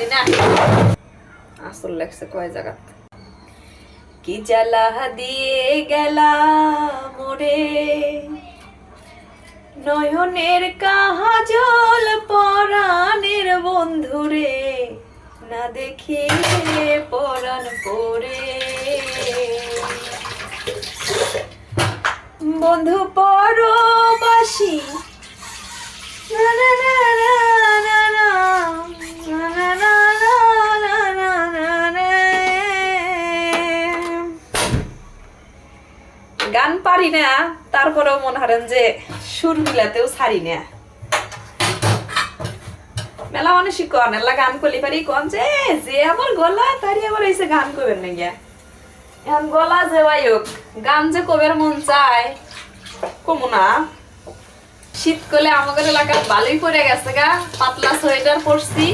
হারি না আসল লাগছে কয় জায়গা কি জ্বালা দিয়ে গেলা মোরে নয়নের কাজল পরাণের বন্ধুরে না দেখিলে পরাণ পরে বন্ধু পরবাসী না না না না না না না না না না না। গান পারি না তারপরেও মনে হারেন যে সুর মিলাতেও ছাড়ি না মেলা মানুষই কন এলা গান করলি পারি কন যে যে আমার গলা তারই আবার এসে গান করবেন না গিয়া এখন গলা যে হোক গান যে কবের মন চায় কমু না শীতকালে আমাদের এলাকার ভালোই পড়ে গেছে গা পাতলা সোয়েটার পরছি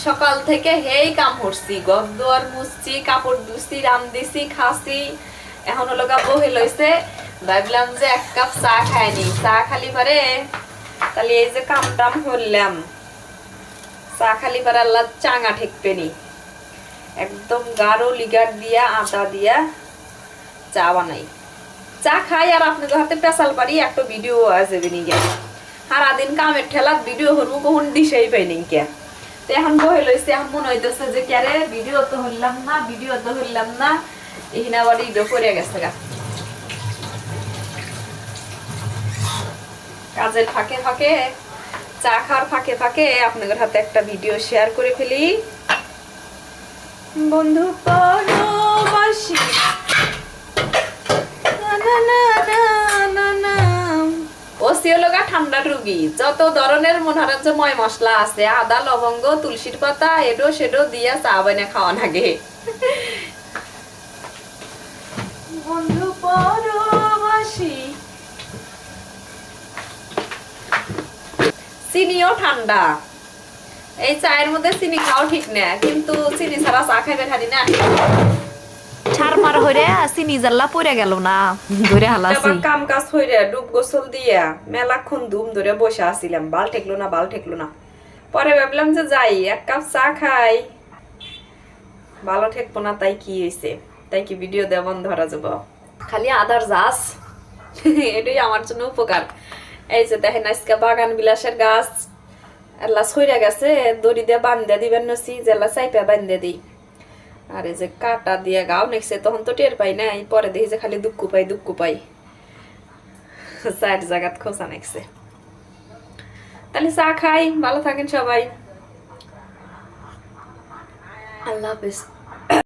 সকাল থেকে হেই কাম করছি ঘর দুয়ার মুছছি কাপড় ধুছি রান্ধছি খাসি এখন হলো গা বহে লইছে ভাবলাম যে এক কাপ চা খাইনি চা খালি পারে তাহলে এই যে কাম টাম করলাম চা খালি পারে আল্লাহ চাঙা ঠেকবে নি একদম গাঢ় লিগার দিয়া আটা দিয়া চা বানাই চা খাই আর আপনাদের হাতে পেশাল পারি একটা ভিডিও আসবে নি গিয়া সারাদিন কামের ঠেলাত ভিডিও হরমু কখন দিশাই পাই নি কে তো এখন বহে লইছে এখন মনে হইতেছে যে ক্যারে ভিডিও তো হইলাম না এইনা বাড়ি ইডো করে গেছে গা কাজের ফাঁকে ফাঁকে চা খাওয়ার ফাঁকে ফাঁকে আপনাদের হাতে একটা ভিডিও শেয়ার করে ফেলি বন্ধু পরবাসী ঠান্ডা রুগী যত ধরনের মনে হয় যে ময় মশলা আছে আদা লবঙ্গ তুলসীর পাতা এডো সেডো দিয়া চা বানিয়ে খাওয়া লাগে বন্ধু পরবাসী চিনিও ঠান্ডা এই চায়ের মধ্যে চিনি খাওয়া ঠিক না কিন্তু চিনি ছাড়া চা খাইবে খালি না ছারমার হইরে চিনি জাল্লা পড়ে গেল না ধরে হালাছি কাম কাজ হইরে ডুব গোসল দিয়া মেলাক্ষণ ধুম ধরে বসে আছিলাম বাল ঠেকলো না পরে ভাবলাম যে যাই এক কাপ চা খাই ভালো ঠেকবো না তাই কি হয়েছে তাই কি ভিডিও দেওয়া বন্ধ ধরা যাব খালি আদার জাস এটাই আমার জন্য উপকার এই যে দেখেন আজকে বাগান বিলাসের গাছ আল্লাহ ছইরা গেছে দড়ি দিয়ে বান্ধে দিবেন নসি জেলা চাইপা বান্ধে দিই আর এই যে কাটা দিয়ে গাও নেকছে তখন তো টের পাই নাই পরে দেখি যে খালি দুঃখ পাই চার জায়গাত খোঁচা নেকছে তাহলে চা খাই ভালো থাকেন সবাই আল্লাহ হাফেজ